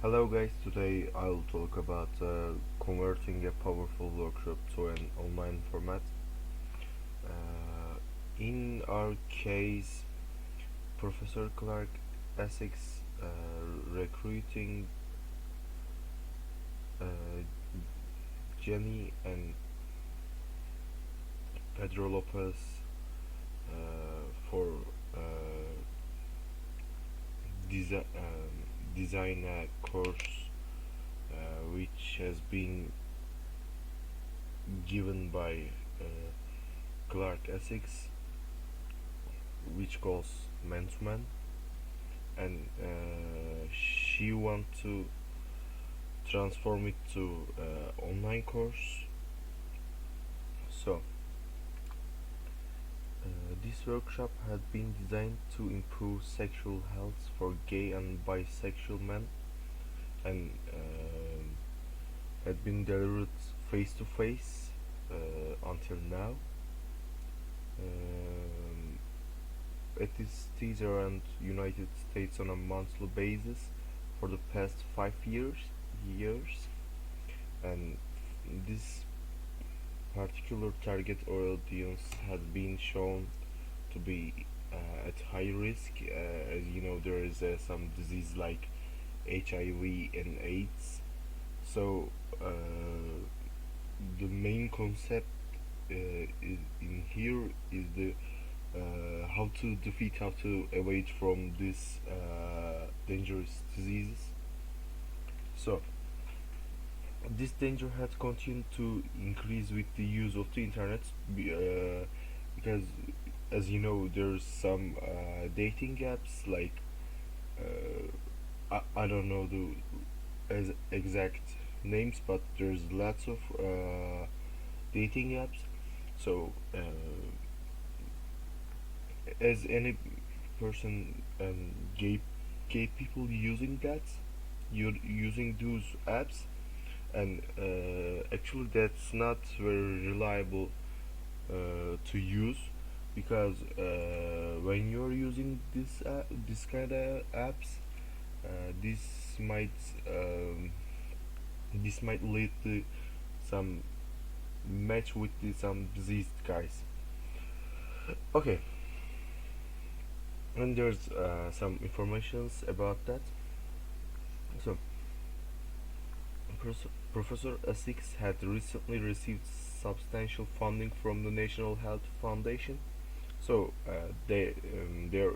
Hello guys, today I'll talk about converting a powerful workshop to an online format. In our case, Professor Clark Essex recruiting uh, Jenny and Pedro Lopez for uh, design a course which has been given by uh, Clark Essex, which calls man to man, and she want to transform it to online course. So this workshop had been designed to improve sexual health for gay and bisexual men, and had been delivered face to face until now. Um, it is teaser and United States on a monthly basis for the past 5 years, and this particular target audience has been shown to be at high risk. As you know, there is some disease like HIV and AIDS. So the main concept in here is the how to defeat, how to evade from this dangerous diseases. So this danger has continued to increase with the use of the internet, because as you know there's some dating apps like I don't know the as exact names, but there's lots of dating apps. So as any person, gay people using that, you're using those apps, and actually that's not very reliable to use, because when you're using this kind of apps, this might um, this might lead to some match with some diseased guys. Okay, and there's some informations about that. So Professor Essex had recently received substantial funding from the National Health Foundation, so they're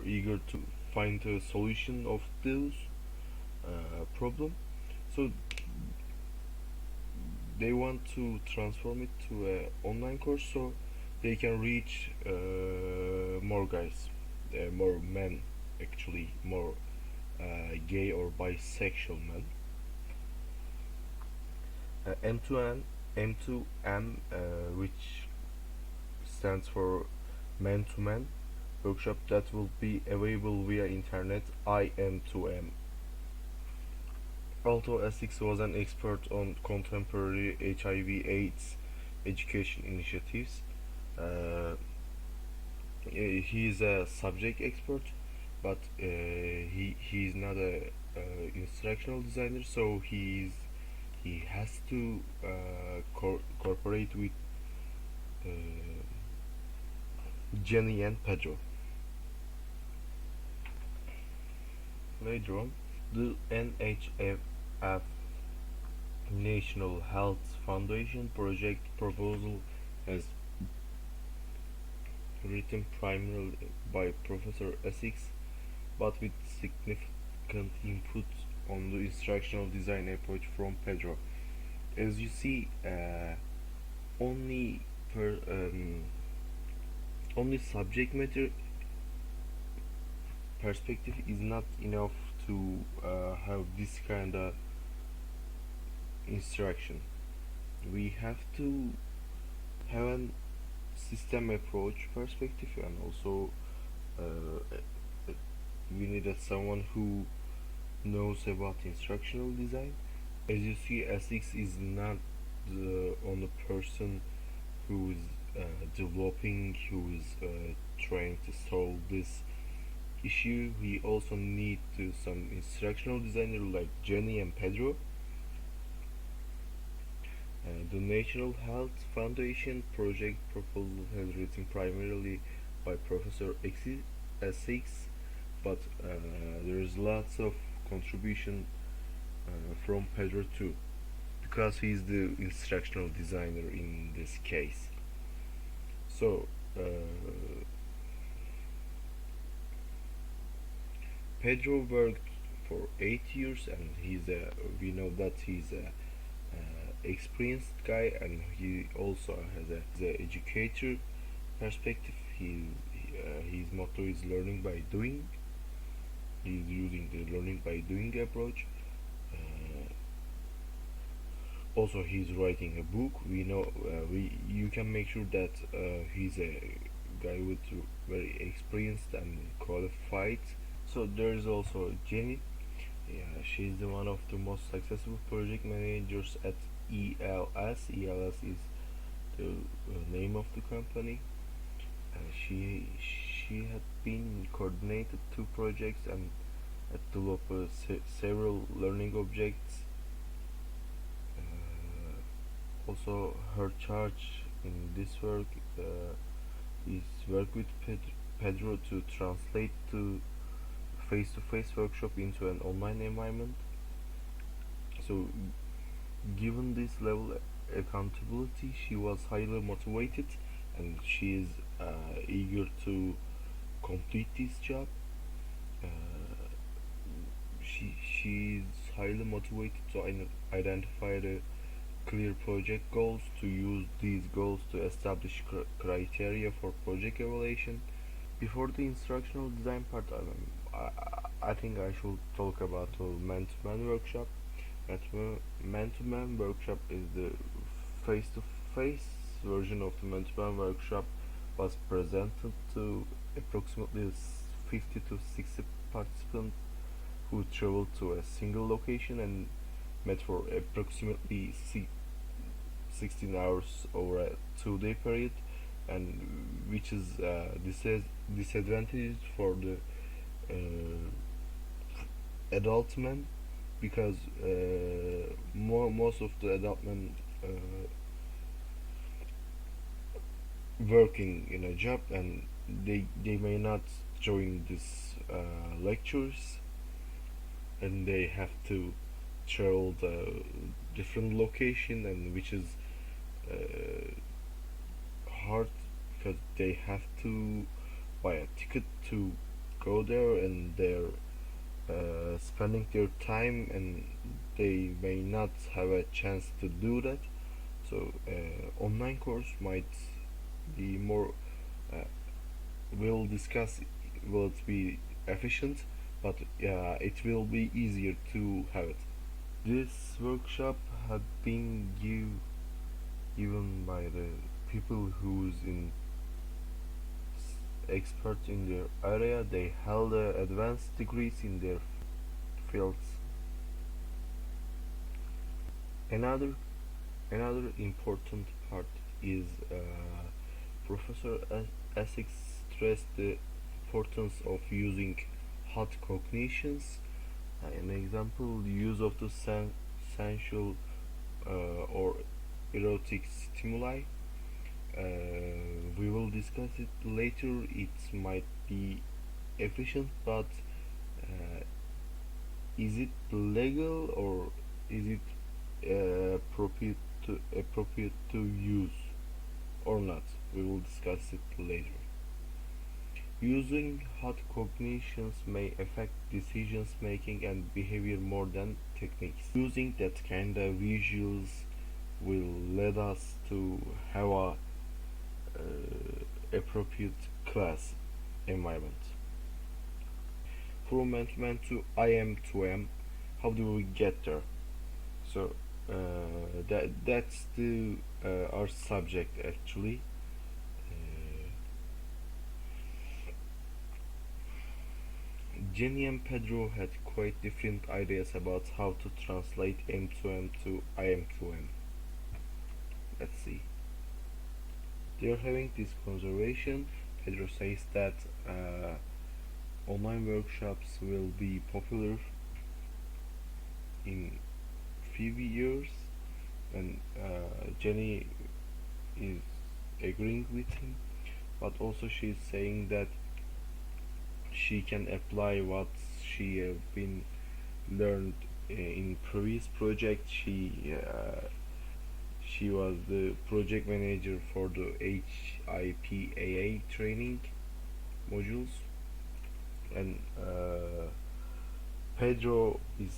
eager to find a solution of this problem. So they want to transform it to a online course so they can reach more guys, more men, actually more gay or bisexual men. M2N, M2M, which stands for man to man workshop, that will be available via internet, IM2M. Although Essex was an expert on contemporary HIV/AIDS education initiatives, uh, he is a subject expert, but he is not a instructional designer, so he has to cooperate with uh, Jenny and Pedro. Later on, the NHF National Health Foundation project proposal has written primarily by Professor Essex, but with significant input on the instructional design approach from Pedro. As you see, only per only subject matter perspective is not enough to have this kind of instruction. We have to have a system approach perspective, and also we need someone who knows about instructional design. As you see, Essex is not the only person who is developing, who is trying to solve this issue, he also need to some instructional designer like Jenny and Pedro. The National Health Foundation project proposal has written primarily by Professor Essex, but there is lots of contribution from Pedro too, because he's the instructional designer in this case. So Pedro worked for 8 years, and we know that he's a experienced guy, and he also has the educator perspective. His motto is learning by doing. He's using the learning by doing approach. Also, he's writing a book. We know we you can make sure that he's a guy with very experienced and qualified. So there is also Jenny. Yeah, she's the one of the most successful project managers at ELS. ELS is the name of the company. She had been coordinated two projects and had developed several learning objects. Also, her charge in this work is work with Pedro to translate to face-to-face workshop into an online environment. So, given this level accountability, she was highly motivated, and she is eager to complete this job. Uh, she's highly motivated to identify the clear project goals, to use these goals to establish criteria for project evaluation. Before the instructional design part, I think I should talk about the man-to-man workshop. Man-to-man workshop is the face-to-face version of the man-to-man workshop, was presented to approximately 50 to 60 participants who traveled to a single location and met for approximately 16 hours over a 2 day period, and which is disadvantage for the adult men, because most of the adult men working in a job, and they may not join these lectures, and they have to travel the different location, and which is uh, hard, because they have to buy a ticket to go there, and they're spending their time, and they may not have a chance to do that. So online course might be more, uh, we'll discuss, will it be efficient, but it will be easier to have it. This workshop had been given by the people who's in expert in their area. They held advanced degrees in their fields. Another another important part is Professor Essex stressed the importance of using hot cognitions. An example, the use of the sensual or erotic stimuli. We will discuss it later. It might be efficient, but is it legal, or is it appropriate to use or not? We will discuss it later. Using hot cognitions may affect decisions making and behavior more than techniques. Using that kind of visuals will lead us to have a appropriate class environment. From man to IM to M, how do we get there? So that's the our subject actually. Uh, Jenny and Pedro had quite different ideas about how to translate M2M to IM2M. Let's see. They're having this conversation. Pedro says that online workshops will be popular in few years, and Jenny is agreeing with him, but also she's saying that she can apply what she have been learned in previous project. She was the project manager for the HIPAA training modules, and Pedro is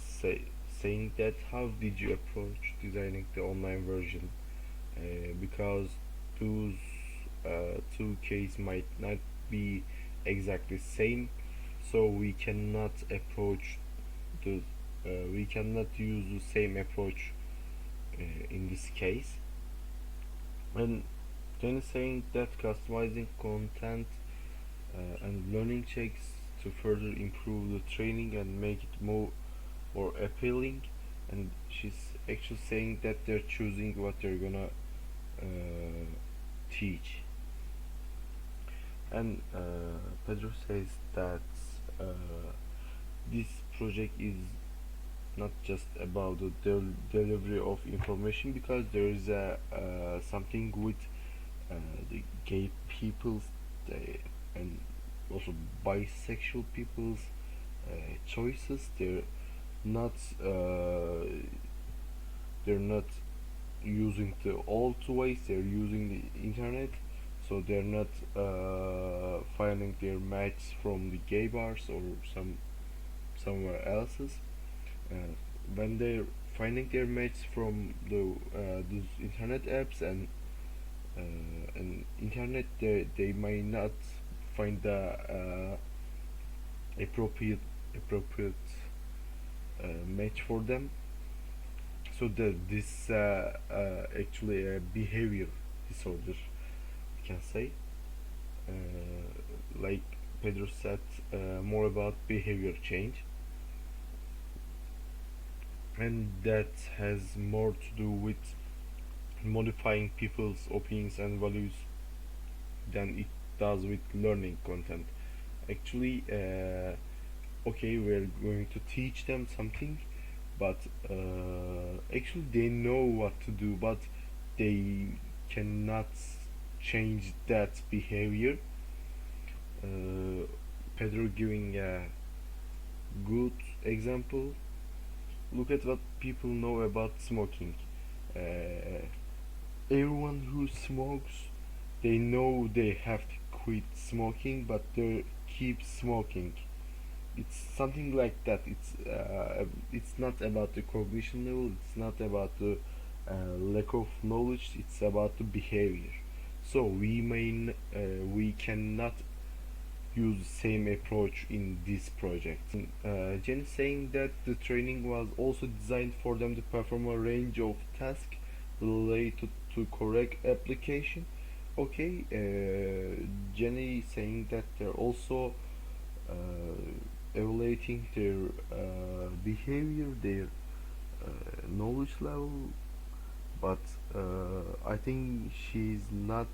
saying that how did you approach designing the online version, because those two cases might not be exactly same, so we cannot use the same approach in this case. And then saying that customizing content and learning checks to further improve the training and make it more appealing, and she's actually saying that they're choosing what they're gonna teach. And Pedro says that this project is not just about the delivery of information, because there is a something with uh, the gay people's uh, and also bisexual people's choices. Not uh, they're not using the old ways, they're using the internet, so they're not finding their match from the gay bars or somewhere else's. uh, when they're finding their mates from those internet apps and internet, they may not find the appropriate match for them. So this actually a behavior disorder, we can say. Like Pedro said, more about behavior change, and that has more to do with modifying people's opinions and values than it does with learning content. Actually, okay, we're going to teach them something, but actually they know what to do, but they cannot change that behavior. uh, Pedro giving a good example. Look at what people know about smoking. uh, Everyone who smokes, they know they have to quit smoking, but they keep smoking. It's something like that. It's not about the cognition level, it's not about the lack of knowledge, it's about the behavior. So we cannot use the same approach in this project. Jen is saying that the training was also designed for them to perform a range of tasks related to correct application. Okay, Jenny is saying that they're also uh, evaluating their behavior, their knowledge level, but I think she's not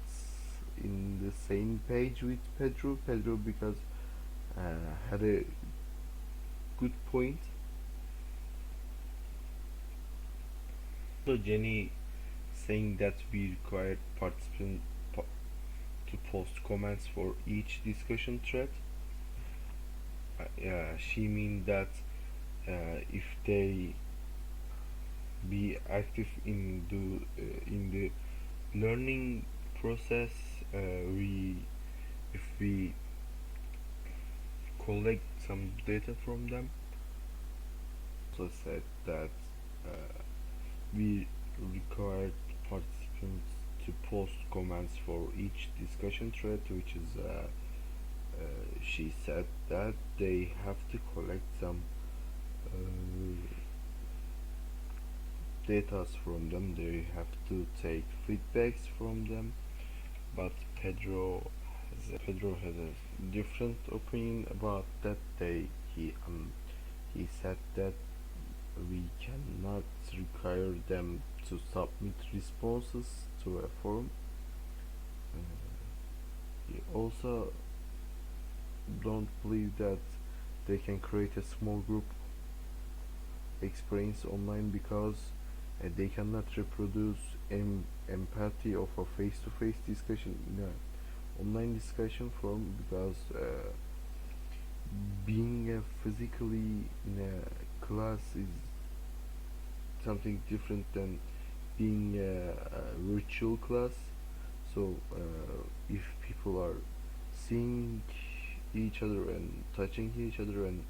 in the same page with Pedro, because uh, had a good point. So Jenny saying that we require participants to post comments for each discussion thread. She mean that if they be active in the learning process, we if we collect some data from them. So said that we required participants to post comments for each discussion thread, which is she said that they have to collect some data from them, they have to take feedbacks from them. But Pedro has a different opinion about that. He said that we cannot require them to submit responses to a form. He also don't believe that they can create a small group experience online because they cannot reproduce empathy of a face-to-face discussion in a online discussion forum, because being physically in a class is something different than being a virtual class. So if people are seeing each other and touching each other and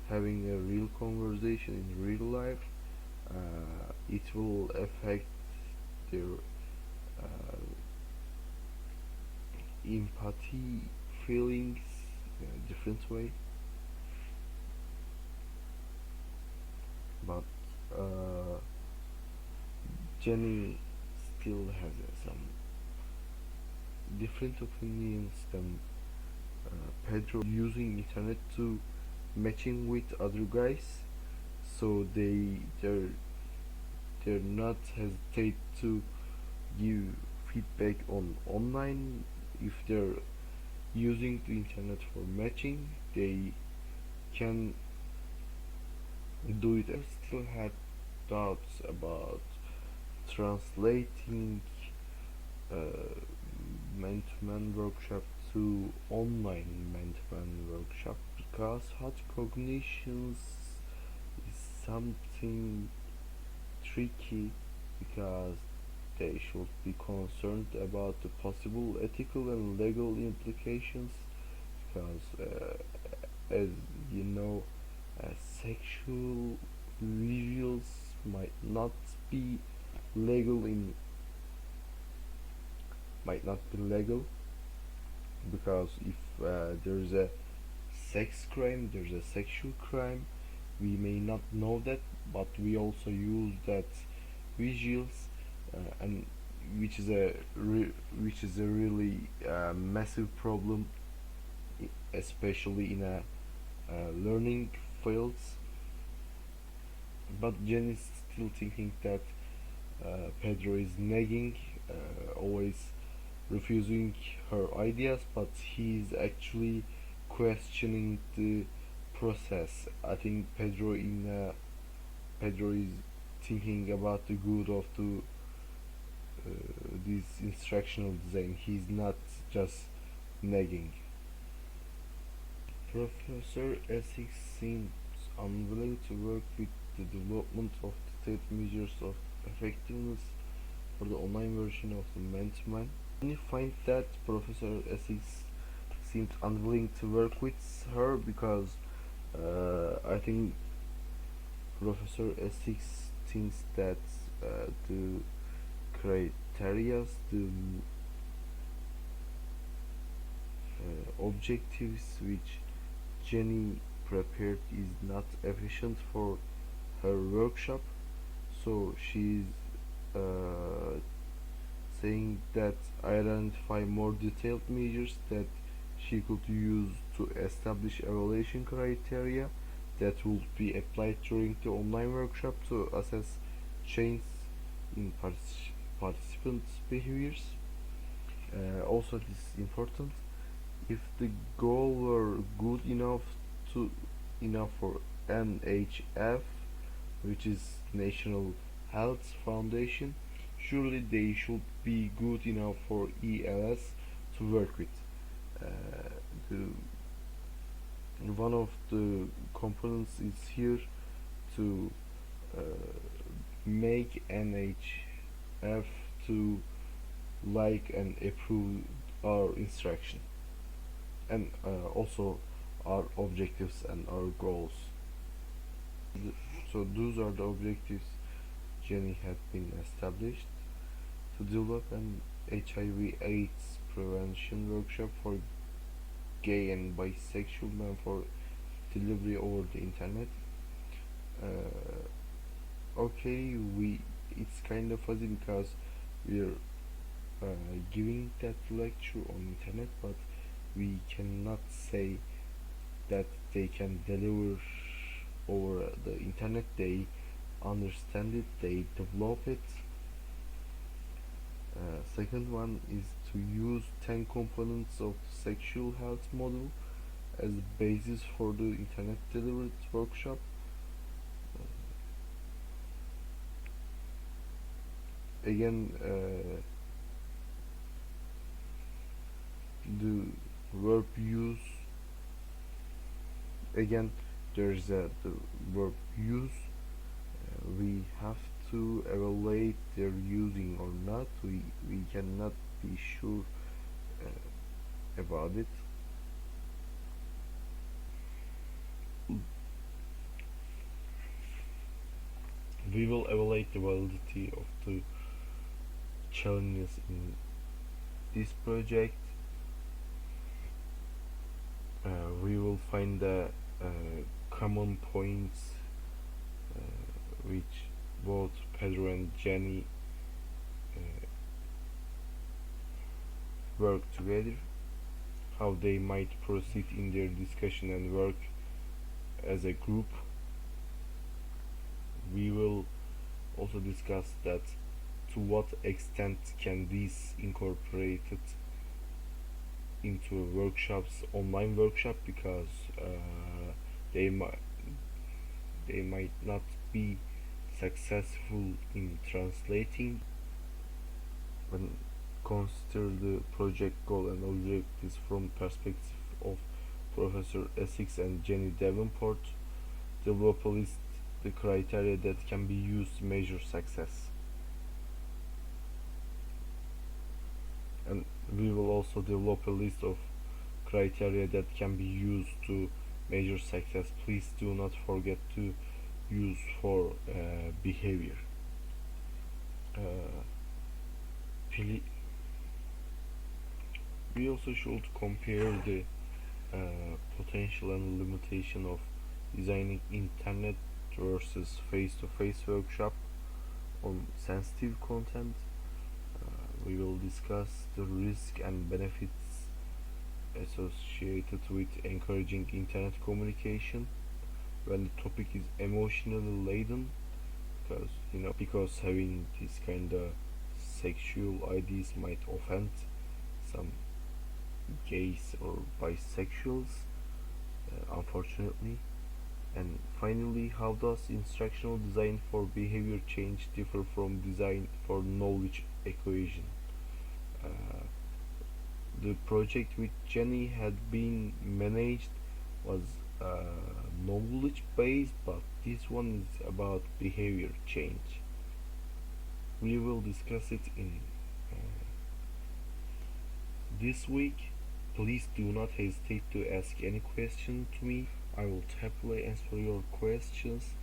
having a real conversation in real life, it will affect their empathy feelings in a different way. But uh, Jenny still has some different opinions than Pedro, using internet to matching with other guys, so they're not hesitate to give feedback on online. If they're using the internet for matching, they can do it. I still had doubts about translating uh, man-to-man workshop to online man-to-man workshop, because hot cognitions is something tricky, because they should be concerned about the possible ethical and legal implications, because as you know, sexual visuals might not be legal in might not be legal, because if there's a sex crime, there's a sexual crime, we may not know that, but we also use that visuals, and which is a really massive problem, especially in a learning fields. But Jen is still thinking that Pedro is nagging, always refusing her ideas, but he's actually questioning the process. I think Pedro is thinking about the good of the this instructional design. He's not just nagging. Professor Essex seems unwilling to work with the development of state measures of effectiveness for the online version of the man-to-man. You find that Professor Essex seems unwilling to work with her because I think Professor Essex thinks that the criteria, the objectives which Jenny prepared is not efficient for her workshop, so she's uh, saying that identify more detailed measures that she could use to establish evaluation criteria that will be applied during the online workshop to assess change in participants' behaviors. Also, this is important. If the goal were good to enough for NHF, which is National Health Foundation, surely they should be good enough for ELS to work with. Uh, the one of the components is here to uh, make NHF to like and approve our instruction, and also our objectives and our goals. So those are the objectives Jenny had been established to develop an HIV/AIDS prevention workshop for gay and bisexual men for delivery over the internet. Okay, we it's kind of fuzzy because we're giving that lecture on internet, but we cannot say that they can deliver over the internet. They understand it, they develop it. Second one is to use 10 components of sexual health model as the basis for the internet delivered workshop. Again, the verb use. Again, there's the verb use. We have to evaluate their using or not. We cannot be sure about it. We will evaluate the validity of the challenges in this project. We will find the common points which both Pedro and Jenny work together, how they might proceed in their discussion and work as a group. We will also discuss that to what extent can these incorporated into a online workshop, because they might not be successful in translating. When consider the project goal and objectives from perspective of Professor Essex and Jenny Davenport, develop a list the criteria that can be used to measure success. And we will also develop a list of criteria that can be used to measure success. Please do not forget to use for behavior. We also should compare the potential and limitation of designing internet versus face-to-face workshop on sensitive content. We will discuss the risk and benefits associated with encouraging internet communication when the topic is emotionally laden, because having this kind of sexual ideas might offend some gays or bisexuals, unfortunately. And finally, how does instructional design for behavior change differ from design for knowledge equation? Uh, the project which Jenny had been managed was knowledge based, but this one is about behavior change. We will discuss it in this week. Please do not hesitate to ask any question to me. I will happily answer your questions.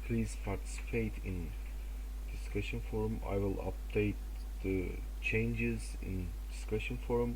Please participate in discussion forum. I will update the changes in discussion forum.